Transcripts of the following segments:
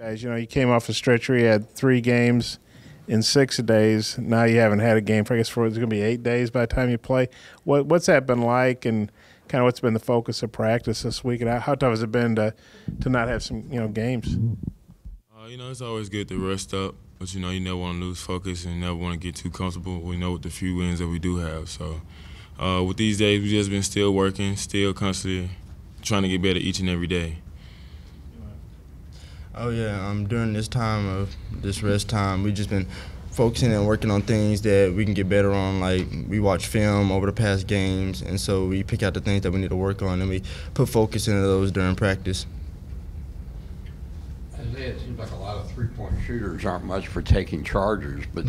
Guys, you came off a stretcher. You had 3 games in 6 days. Now you haven't had a game for, I guess, it's going to be 8 days by the time you play. What's that been like, and kind of what's been the focus of practice this week, and how tough has it been to not have some games? It's always good to rest up, but you never want to lose focus and you never want to get too comfortable. We know with the few wins that we do have. So with these days, we've just been still working, still constantly trying to get better each and every day. Oh yeah, during this time of this rest time, we've just been focusing and working on things that we can get better on. Like, we watch film over the past games, and so we pick out the things that we need to work on, and we put focus into those during practice. Isaiah, it seems like a lot of three-point shooters aren't much for taking charges, but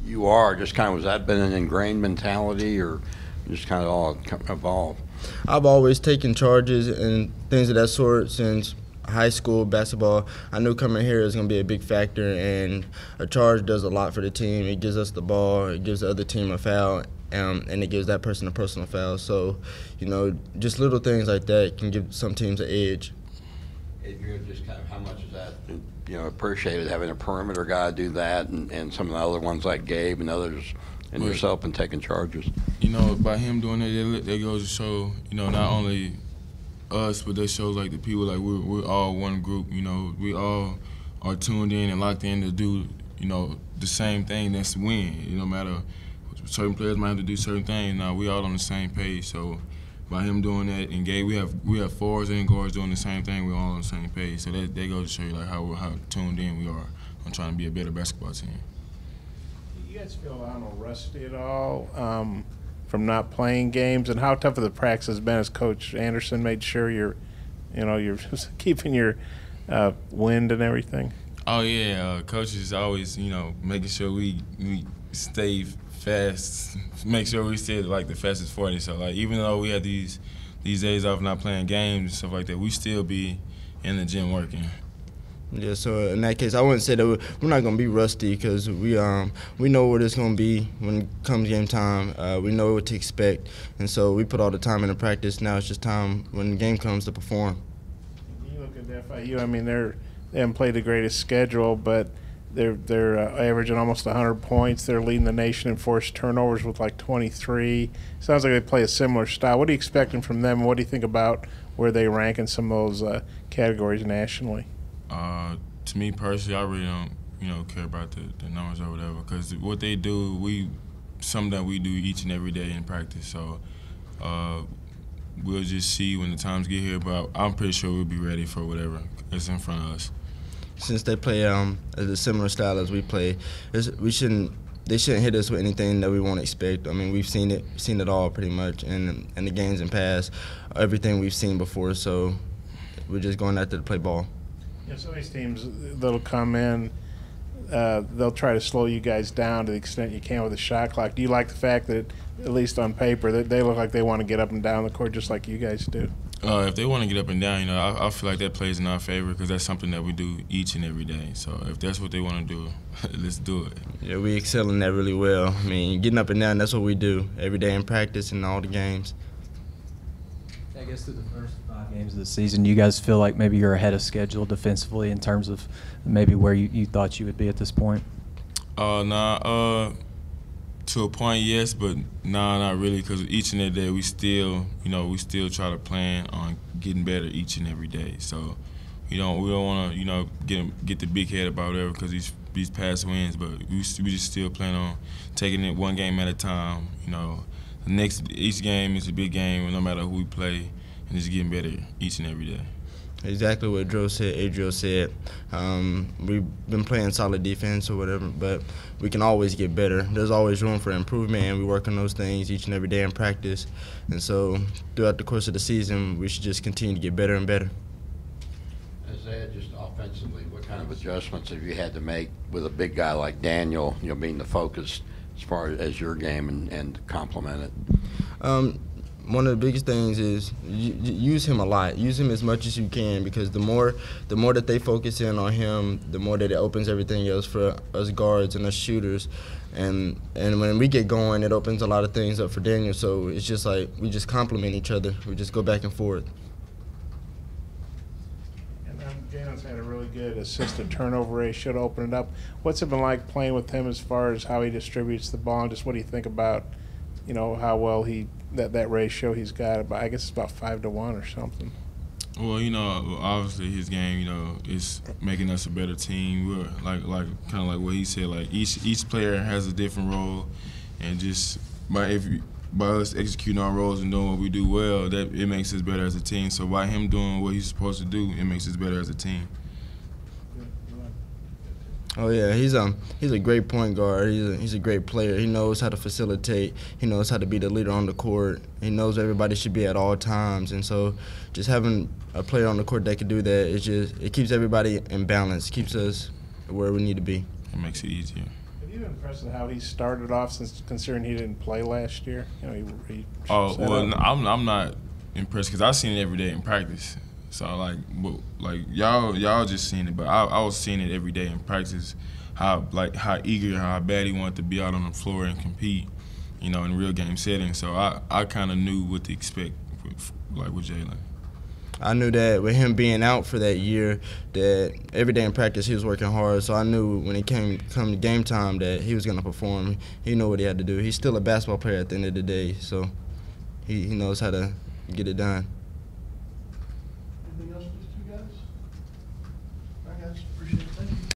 you are. Just kind of, has that been an ingrained mentality, or just kind of all evolved? I've always taken charges and things of that sort since high school basketball. I knew coming here is going to be a big factor, and a charge does a lot for the team. It gives us the ball, it gives the other team a foul, and it gives that person a personal foul. So, just little things like that can give some teams an edge. Adrio, just kind of how much is that, appreciated having a perimeter guy do that, and some of the other ones like Gabe and others and yourself and taking charges? By him doing that goes to show, not only us, but that shows like the people, like we're all one group. We all are tuned in and locked in to do the same thing. That's win. No matter, certain players might have to do certain things. Now we all on the same page. So by him doing that, and Gabe, we have forwards and guards doing the same thing. We're all on the same page. So that goes to show you like how tuned in we are on trying to be a better basketball team. You guys feel rusty at all from not playing games, and how tough of the practice has been as Coach Anderson made sure you're just keeping your wind and everything? Oh yeah, Coach is always making sure we stay fast, make sure we stay like the fastest 40. So like even though we had these days off not playing games and stuff like that, we still be in the gym working. Yeah, so in that case, I wouldn't say that we're not going to be rusty, because we know what it's going to be when it comes game time. We know what to expect, and so we put all the time into practice. Now it's just time when the game comes to perform. You look at FIU. They haven't played the greatest schedule, but they're averaging almost 100 points. They're leading the nation in forced turnovers with like 23. Sounds like they play a similar style. What are you expecting from them? What do you think about where they rank in some of those categories nationally? To me personally, I really don't, care about the numbers or whatever, because what they do, something that we do each and every day in practice. So we'll just see when the times get here, but I'm pretty sure we'll be ready for whatever is in front of us. Since they play a similar style as we play, they shouldn't hit us with anything that we won't expect. I mean, we've seen it all pretty much in the games in past, everything we've seen before. So we're just going out there to play ball. Some of these teams that'll come in, they'll try to slow you guys down to the extent you can with a shot clock. Do you like the fact that, at least on paper, that they look like they want to get up and down the court just like you guys do? If they want to get up and down, I feel like that plays in our favor, because that's something that we do each and every day. So if that's what they want to do, let's do it. Yeah, we excel in that really well. I mean, getting up and down, that's what we do every day in practice and all the games. I guess through the first 5 games of the season, you guys feel like maybe you're ahead of schedule defensively in terms of maybe where you thought you would be at this point? To a point, yes, but not really, because each and every day we still try to plan on getting better each and every day. So we don't want to get the big head about whatever, because these past wins, but we just still plan on taking it one game at a time. Each game is a big game, no matter who we play, and just getting better each and every day. Exactly what Adrio said. We've been playing solid defense or whatever, but we can always get better. There's always room for improvement, and we work on those things each and every day in practice. And so throughout the course of the season, we should just continue to get better and better. Isaiah, just offensively, what kind of adjustments have you had to make with a big guy like Daniel, being the focus as far as your game and complement it? One of the biggest things is use him a lot. Use him as much as you can, because the more that they focus in on him, the more that it opens everything else for us guards and us shooters. And when we get going, it opens a lot of things up for Daniel. So it's just like we just complement each other. We just go back and forth. And Jalen's had a really good assist-to-turnover ratio to open it up. What's it been like playing with him as far as how he distributes the ball, and just what do you think about, you know, how well that ratio he's got? I guess it's about 5 to 1 or something. Well, you know, obviously his game, you know, is making us a better team. We're like kind of like what he said, like each player has a different role, and just by us executing our roles and doing what we do well, that it makes us better as a team. So by him doing what he's supposed to do, it makes us better as a team. Oh yeah, he's a great point guard. He's a great player. He knows how to facilitate. He knows how to be the leader on the court. He knows everybody should be at all times. And so, just having a player on the court that can do that, it keeps everybody in balance. Keeps us where we need to be. It makes it easier. Have you been impressed with how he started off, since considering he didn't play last year? You know, he I'm not impressed because I've seen it every day in practice. So y'all just seen it, but I was seeing it every day in practice. How eager, how bad he wanted to be out on the floor and compete, you know, in real game settings. So I kind of knew what to expect, with Jalen. I knew that with him being out for that year, that every day in practice he was working hard. So I knew when it come to game time that he was going to perform. He knew what he had to do. He's still a basketball player at the end of the day, so he knows how to get it done.